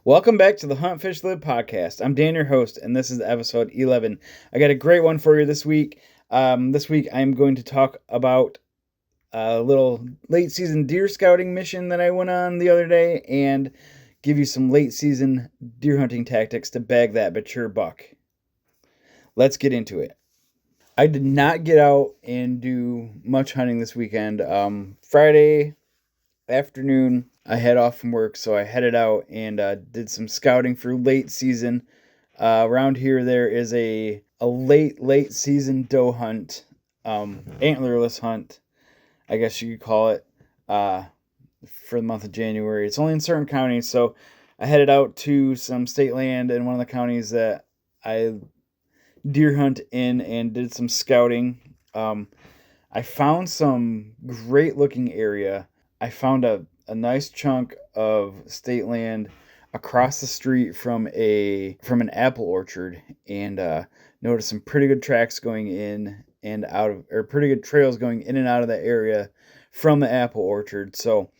Welcome back to the Hunt Fish Live podcast. I'm Dan, your host, and this is episode 11. I got a great one for you this week. This week I'm going to talk about a little late season deer scouting mission that I went on the other day and give you some late season deer hunting tactics to bag that mature buck. Let's get into it. I did not get out and do much hunting this weekend. Friday afternoon, I head off from work, so I headed out and did some scouting for late season. Around here, there is a late season doe hunt, antlerless hunt, I guess you could call it, for the month of January. It's only in certain counties, so I headed out to some state land in one of the counties that I deer hunt in and did some scouting. I found some great looking area. I found a nice chunk of state land across the street from an apple orchard, and noticed some pretty good tracks going in and out of, or pretty good trails going in and out of that area from the apple orchard. So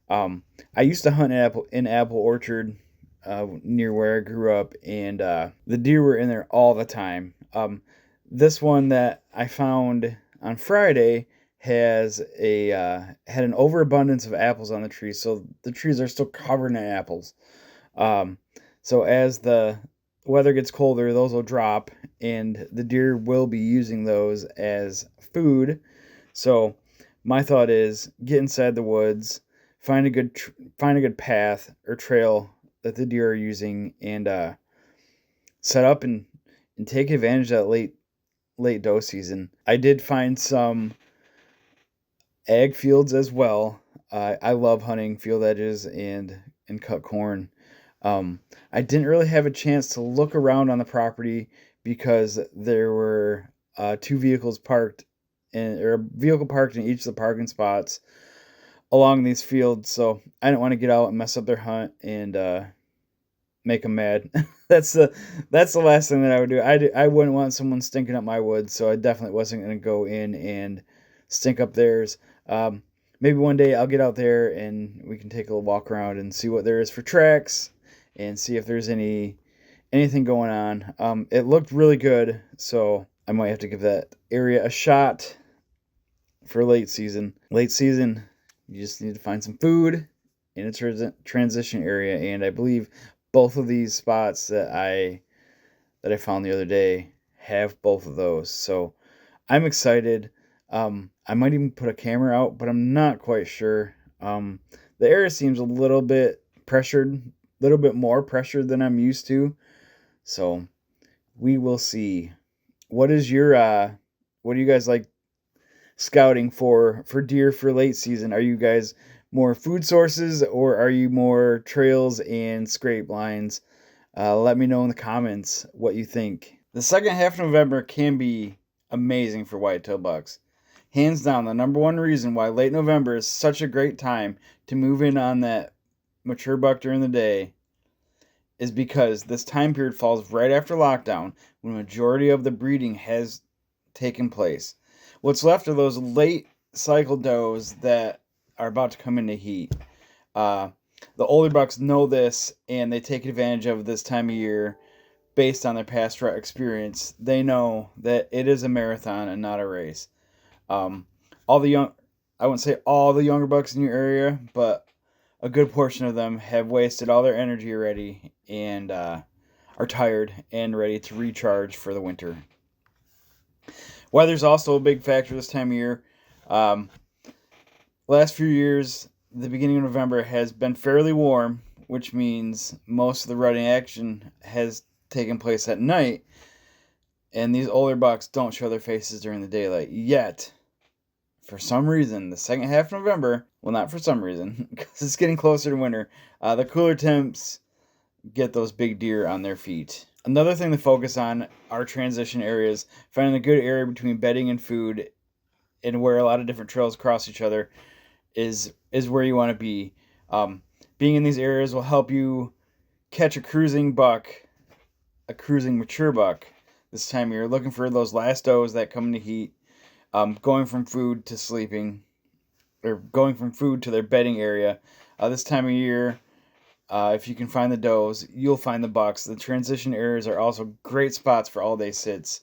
I used to hunt in apple orchard near where I grew up, and the deer were in there all the time. This one that I found on Friday had an overabundance of apples on the trees, so the trees are still covered in apples. So as the weather gets colder, those will drop, and the deer will be using those as food. So my thought is get inside the woods, find a good path or trail that the deer are using, and set up and take advantage of that late doe season. I did find some ag fields as well. I love hunting field edges and cut corn. I didn't really have a chance to look around on the property because there were two vehicles parked, or a vehicle parked in each of the parking spots along these fields. So I didn't want to get out and mess up their hunt and make them mad. that's the last thing that I would do. I wouldn't want someone stinking up my woods, so I definitely wasn't going to go in and stink up theirs. Maybe one day I'll get out there and we can take a little walk around and see what there is for tracks and see if there's anything going on. It looked really good, so I might have to give that area a shot for late season. Late season, you just need to find some food in a transition area, and I believe both of these spots that I found the other day have both of those. So I'm excited. I might even put a camera out, but I'm not quite sure. The area seems a little bit more pressured than I'm used to. So we will see. What do you guys like scouting for deer for late season? Are you guys more food sources, or are you more trails and scrape lines? Let me know in the comments what you think. The second half of November can be amazing for whitetail bucks. Hands down, the number one reason why late November is such a great time to move in on that mature buck during the day is because this time period falls right after lockdown, when the majority of the breeding has taken place. What's left are those late cycle does that are about to come into heat. The older bucks know this, and they take advantage of this time of year based on their past experience. They know that it is a marathon and not a race. I wouldn't say all the younger bucks in your area, but a good portion of them have wasted all their energy already and are tired and ready to recharge for the winter. Weather's also a big factor this time of year. Last few years, the beginning of November has been fairly warm, which means most of the rutting action has taken place at night, and these older bucks don't show their faces during the daylight yet. For some reason, the second half of November, well, not for some reason, because it's getting closer to winter, the cooler temps get those big deer on their feet. Another thing to focus on are transition areas, finding a good area between bedding and food, and where a lot of different trails cross each other is where you want to be. Being in these areas will help you catch a cruising mature buck this time of year, looking for those last does that come into heat, going from food to sleeping, or going from food to their bedding area. This time of year, If you can find the does, you'll find the bucks. The transition areas are also great spots for all day sits,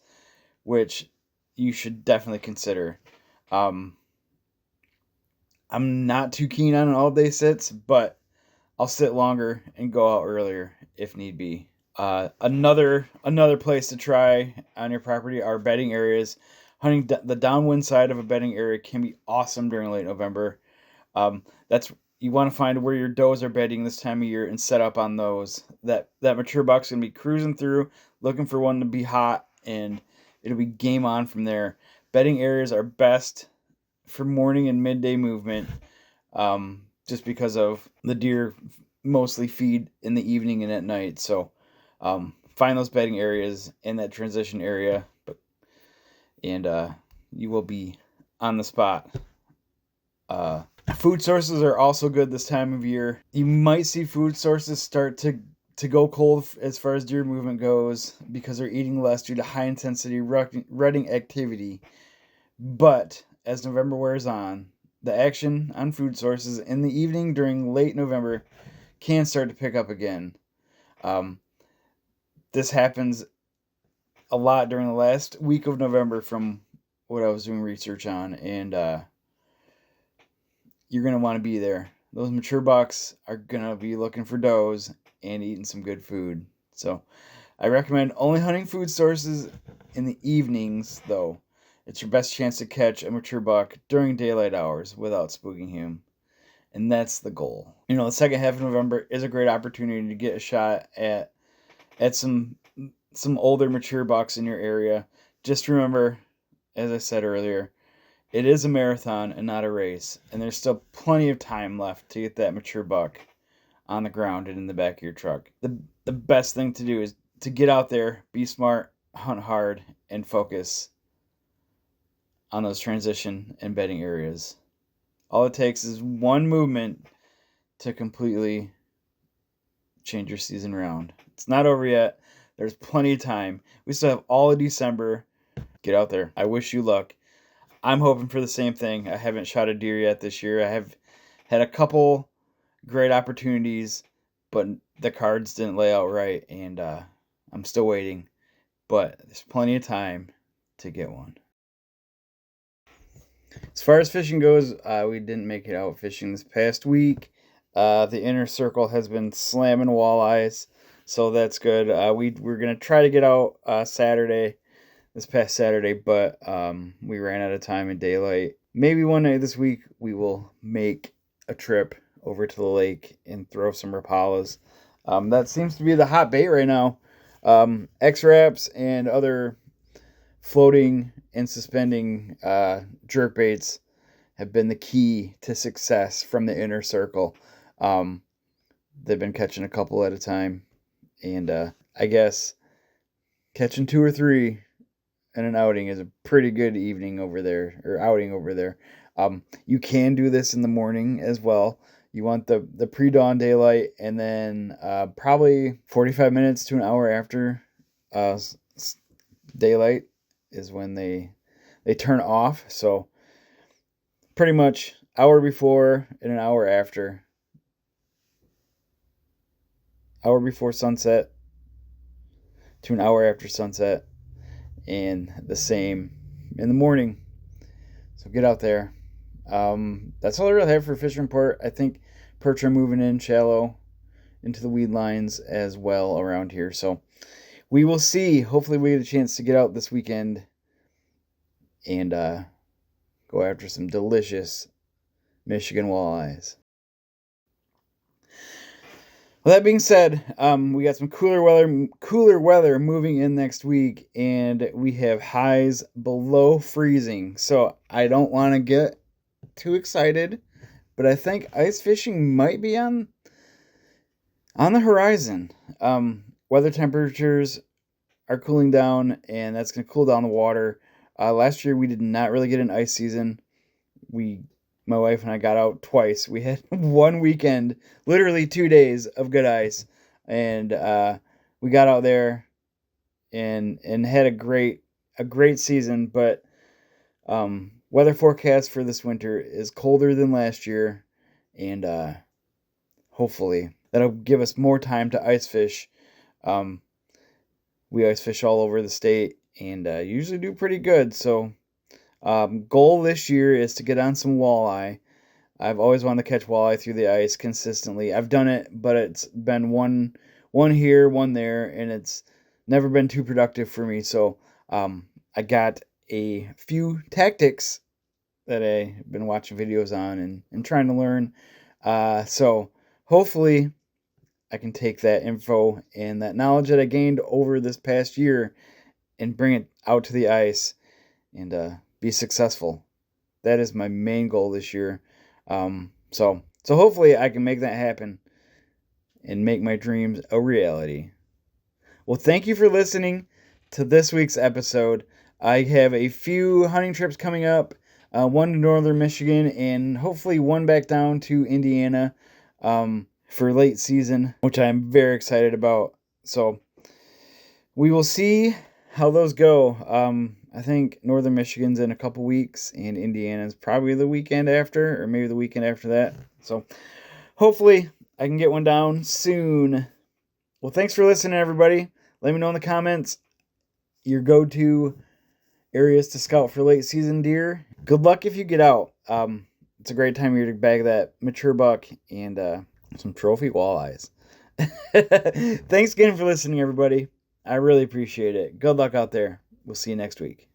which you should definitely consider. Um, I'm not too keen on all day sits, but I'll sit longer and go out earlier if need be. Another place to try on your property are bedding areas. Hunting the downwind side of a bedding area can be awesome during late November. That's You want to find where your does are bedding this time of year and set up on those. That mature buck's gonna be cruising through, looking for one to be hot, and it'll be game on from there. Bedding areas are best for morning and midday movement, just because of the deer mostly feed in the evening and at night. So find those bedding areas in that transition area, and you will be on the spot. Food sources are also good this time of year. You might see food sources start to go cold as far as deer movement goes because they're eating less due to high intensity rutting activity. But as November wears on, the action on food sources in the evening during late November can start to pick up again. This happens a lot during the last week of November from what I was doing research on, and you're going to want to be there. Those mature bucks are going to be looking for does and eating some good food. So I recommend only hunting food sources in the evenings, though. It's your best chance to catch a mature buck during daylight hours without spooking him. And that's the goal. The second half of November is a great opportunity to get a shot at some older mature bucks in your area. Just remember, as I said earlier, it is a marathon and not a race, and there's still plenty of time left to get that mature buck on the ground and in the back of your truck. The best thing to do is to get out there, be smart, hunt hard, and focus on those transition and bedding areas. All it takes is one movement to completely change your season around. It's not over yet. There's plenty of time. We still have all of December. Get out there. I wish you luck. I'm hoping for the same thing. I haven't shot a deer yet this year. I have had a couple great opportunities, but the cards didn't lay out right, and I'm still waiting. But there's plenty of time to get one. As far as fishing goes, we didn't make it out fishing this past week. The inner circle has been slamming walleyes, so that's good. We're going to try to get out this past Saturday, but we ran out of time in daylight. Maybe one night this week we will make a trip over to the lake and throw some rapalas. That seems to be the hot bait right now. X-Wraps and other floating and suspending jerk baits have been the key to success from the inner circle. They've been catching a couple at a time, and I guess catching 2 or 3 in an outing is a pretty good evening over there, or outing over there. You can do this in the morning as well. You want the pre-dawn daylight, and then probably 45 minutes to an hour after daylight is when they turn off. So pretty much hour before and an hour after. Hour before sunset to an hour after sunset, and the same in the morning. So get out there. That's all I really have for Fishing Report. I think perch are moving in shallow into the weed lines as well around here. So we will see. Hopefully we get a chance to get out this weekend and go after some delicious Michigan walleyes. Well, that being said, we got some cooler weather moving in next week, and we have highs below freezing. So I don't want to get too excited, but I think ice fishing might be on the horizon. Weather temperatures are cooling down, and that's going to cool down the water. Last year we did not really get an ice season. My wife and I got out twice. We had one weekend, literally 2 days of good ice, and we got out there and had a great season. But weather forecast for this winter is colder than last year, and hopefully that'll give us more time to ice fish. We ice fish all over the state and usually do pretty good. So goal this year is to get on some walleye. I've always wanted to catch walleye through the ice consistently. I've done it, but it's been one here, one there, and it's never been too productive for me. So I got a few tactics that I've been watching videos on and trying to learn. So hopefully I can take that info and that knowledge that I gained over this past year and bring it out to the ice and be successful. That is my main goal this year. So hopefully I can make that happen and make my dreams a reality. Well, thank you for listening to this week's episode. I have a few hunting trips coming up, one to northern Michigan and hopefully one back down to Indiana for late season, which I'm very excited about. So we will see how those go. I think northern Michigan's in a couple weeks and Indiana's probably the weekend after, or maybe the weekend after that. So hopefully I can get one down soon. Well, thanks for listening, everybody. Let me know in the comments your go-to areas to scout for late season deer. Good luck if you get out. It's a great time of year to bag that mature buck and some trophy walleyes. Thanks again for listening, everybody. I really appreciate it. Good luck out there. We'll see you next week.